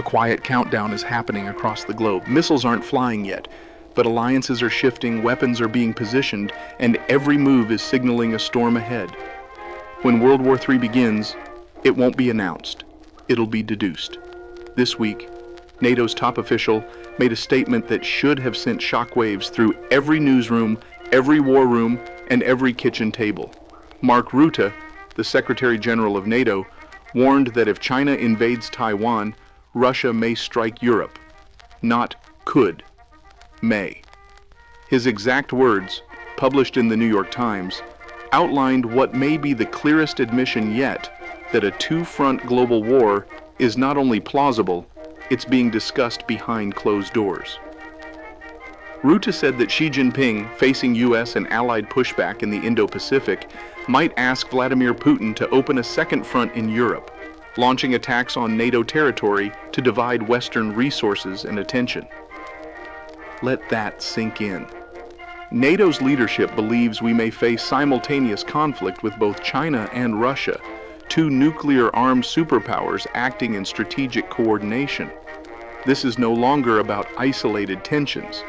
A quiet countdown is happening across the globe. Missiles aren't flying yet, but alliances are shifting, weapons are being positioned, and every move is signaling a storm ahead. When World War III begins, it won't be announced. It'll be deduced. This week, NATO's top official made a statement that should have sent shockwaves through every newsroom, every war room, and every kitchen table. Mark Rutte, the Secretary General of NATO, warned that if China invades Taiwan, Russia may strike Europe. Not could, may. His exact words, published in the New York Times, outlined what may be the clearest admission yet that a two-front global war is not only plausible, it's being discussed behind closed doors. Rutte said that Xi Jinping, facing U.S. and allied pushback in the Indo-Pacific, might ask Vladimir Putin to open a second front in Europe, launching attacks on NATO territory to divide Western resources and attention. Let that sink in. NATO's leadership believes we may face simultaneous conflict with both China and Russia, two nuclear-armed superpowers acting in strategic coordination. This is no longer about isolated tensions.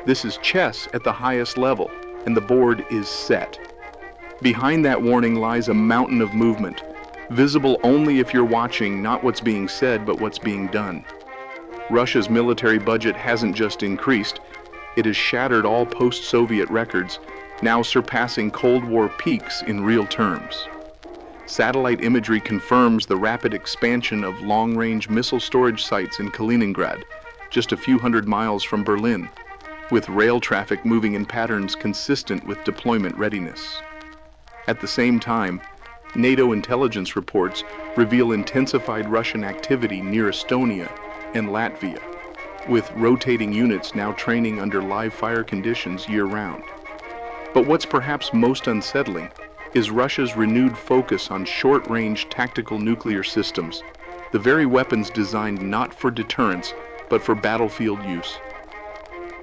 This is chess at the highest level, and the board is set. Behind that warning lies a mountain of movement, visible only if you're watching not what's being said, but what's being done. Russia's military budget hasn't just increased, it has shattered all post-Soviet records, now surpassing Cold War peaks in real terms. Satellite imagery confirms the rapid expansion of long-range missile storage sites in Kaliningrad, just a few hundred miles from Berlin, with rail traffic moving in patterns consistent with deployment readiness. At the same time, NATO intelligence reports reveal intensified Russian activity near Estonia and Latvia, with rotating units now training under live fire conditions year-round. But what's perhaps most unsettling is Russia's renewed focus on short-range tactical nuclear systems, the very weapons designed not for deterrence, but for battlefield use.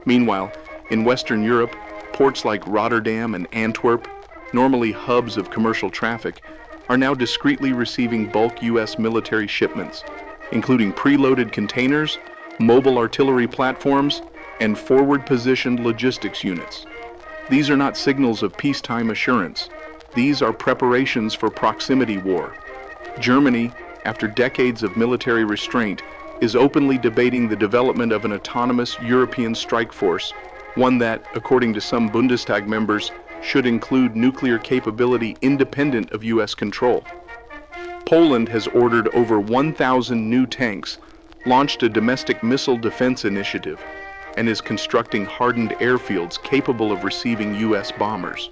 Meanwhile, in Western Europe, ports like Rotterdam and Antwerp, normally hubs of commercial traffic, are now discreetly receiving bulk U.S. military shipments, including preloaded containers, mobile artillery platforms, and forward-positioned logistics units. These are not signals of peacetime assurance. These are preparations for proximity war. Germany, after decades of military restraint, is openly debating the development of an autonomous European strike force, one that, according to some Bundestag members, should include nuclear capability independent of U.S. control. Poland has ordered over 1,000 new tanks, launched a domestic missile defense initiative, and is constructing hardened airfields capable of receiving U.S. bombers.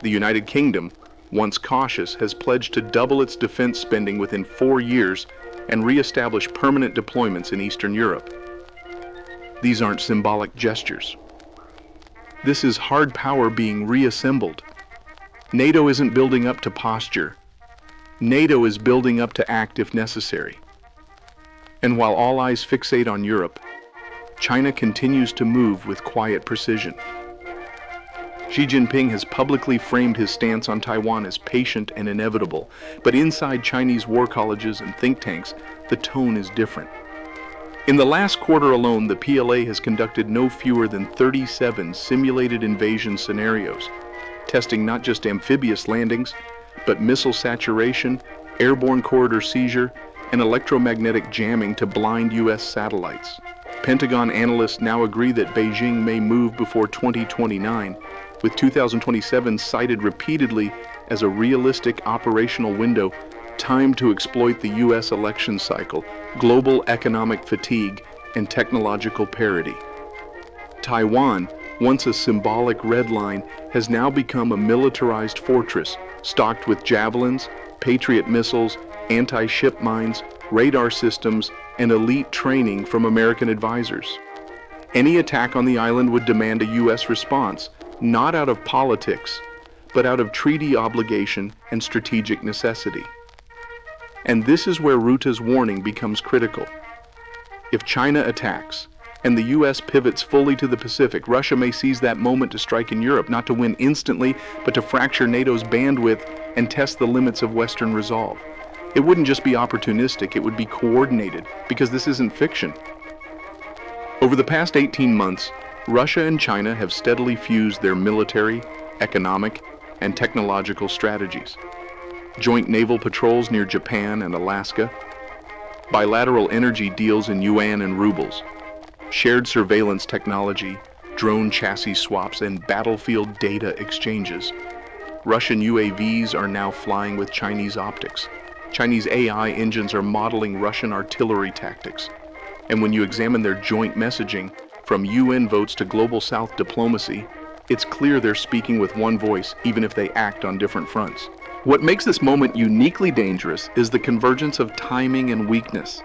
The United Kingdom, once cautious, has pledged to double its defense spending within 4 years and re-establish permanent deployments in Eastern Europe. These aren't symbolic gestures. This is hard power being reassembled. NATO isn't building up to posture. NATO is building up to act if necessary. And while all eyes fixate on Europe, China continues to move with quiet precision. Xi Jinping has publicly framed his stance on Taiwan as patient and inevitable, but inside Chinese war colleges and think tanks, the tone is different. In the last quarter alone, the PLA has conducted no fewer than 37 simulated invasion scenarios, testing not just amphibious landings, but missile saturation, airborne corridor seizure, and electromagnetic jamming to blind U.S. satellites. Pentagon analysts now agree that Beijing may move before 2029, with 2027 cited repeatedly as a realistic operational window, time to exploit the U.S. election cycle, global economic fatigue, and technological parity. Taiwan, once a symbolic red line, has now become a militarized fortress, stocked with javelins, Patriot missiles, anti-ship mines, radar systems, and elite training from American advisors. Any attack on the island would demand a U.S. response, not out of politics, but out of treaty obligation and strategic necessity. And this is where Rutte's warning becomes critical. If China attacks, and the U.S. pivots fully to the Pacific, Russia may seize that moment to strike in Europe, not to win instantly, but to fracture NATO's bandwidth and test the limits of Western resolve. It wouldn't just be opportunistic, it would be coordinated, because this isn't fiction. Over the past 18 months, Russia and China have steadily fused their military, economic, and technological strategies. Joint naval patrols near Japan and Alaska, bilateral energy deals in yuan and rubles, shared surveillance technology, drone chassis swaps, and battlefield data exchanges. Russian UAVs are now flying with Chinese optics. Chinese AI engines are modeling Russian artillery tactics. And when you examine their joint messaging, from UN votes to Global South diplomacy, it's clear they're speaking with one voice, even if they act on different fronts. What makes this moment uniquely dangerous is the convergence of timing and weakness.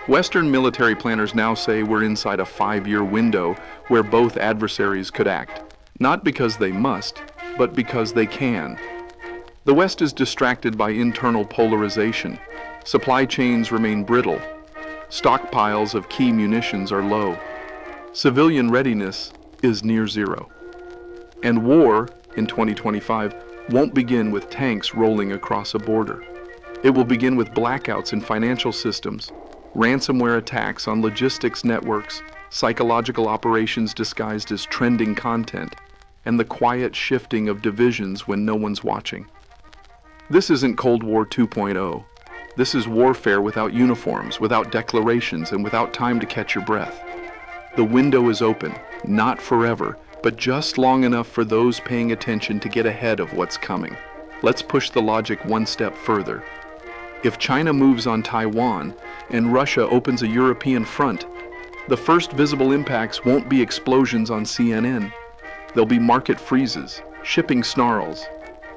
Western military planners now say we're inside a 5-year window where both adversaries could act, not because they must, but because they can. The West is distracted by internal polarization. Supply chains remain brittle. Stockpiles of key munitions are low. Civilian readiness is near zero. And war in 2025 won't begin with tanks rolling across a border. It will begin with blackouts in financial systems, ransomware attacks on logistics networks, psychological operations disguised as trending content, and the quiet shifting of divisions when no one's watching. This isn't Cold War 2.0. This is warfare without uniforms, without declarations, and without time to catch your breath. The window is open, not forever, but just long enough for those paying attention to get ahead of what's coming. Let's push the logic one step further. If China moves on Taiwan and Russia opens a European front, the first visible impacts won't be explosions on CNN. There'll be market freezes, shipping snarls,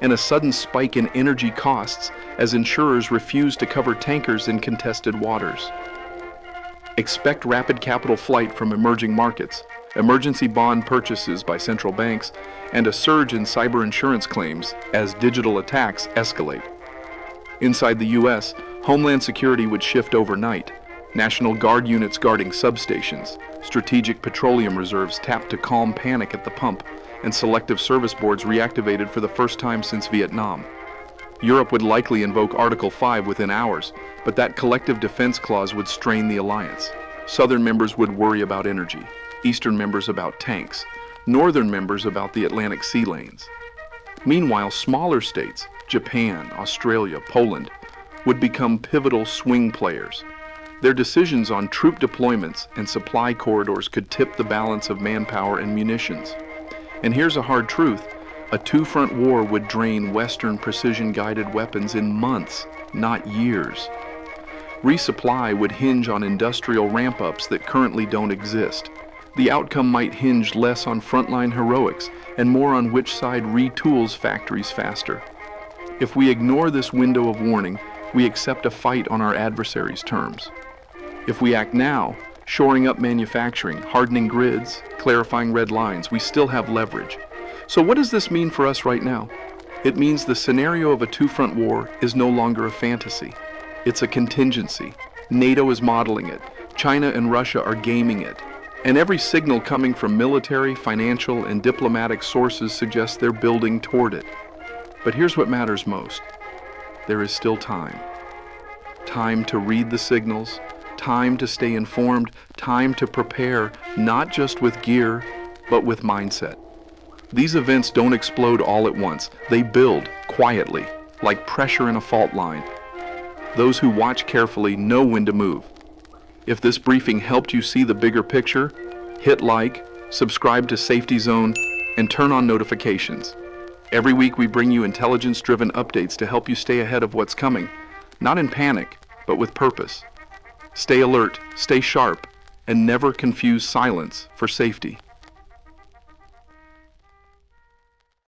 and a sudden spike in energy costs as insurers refuse to cover tankers in contested waters. Expect rapid capital flight from emerging markets, emergency bond purchases by central banks, and a surge in cyber insurance claims as digital attacks escalate. Inside the U.S., Homeland Security would shift overnight. National Guard units guarding substations, strategic petroleum reserves tapped to calm panic at the pump, and selective service boards reactivated for the first time since Vietnam. Europe would likely invoke Article 5 within hours, but that collective defense clause would strain the alliance. Southern members would worry about energy, Eastern members about tanks, Northern members about the Atlantic sea lanes. Meanwhile, smaller states, Japan, Australia, Poland, would become pivotal swing players. Their decisions on troop deployments and supply corridors could tip the balance of manpower and munitions. And here's a hard truth. A two-front war would drain Western precision-guided weapons in months, not years. Resupply would hinge on industrial ramp-ups that currently don't exist. The outcome might hinge less on frontline heroics and more on which side retools factories faster. If we ignore this window of warning, we accept a fight on our adversary's terms. If we act now, shoring up manufacturing, hardening grids, clarifying red lines, we still have leverage. So what does this mean for us right now? It means the scenario of a two-front war is no longer a fantasy. It's a contingency. NATO is modeling it. China and Russia are gaming it. And every signal coming from military, financial, and diplomatic sources suggests they're building toward it. But here's what matters most. There is still time. Time to read the signals, time to stay informed, time to prepare, not just with gear, but with mindset. These events don't explode all at once. They build quietly, like pressure in a fault line. Those who watch carefully know when to move. If this briefing helped you see the bigger picture, hit like, subscribe to Safety Zone, and turn on notifications. Every week we bring you intelligence-driven updates to help you stay ahead of what's coming, not in panic, but with purpose. Stay alert, stay sharp, and never confuse silence for safety.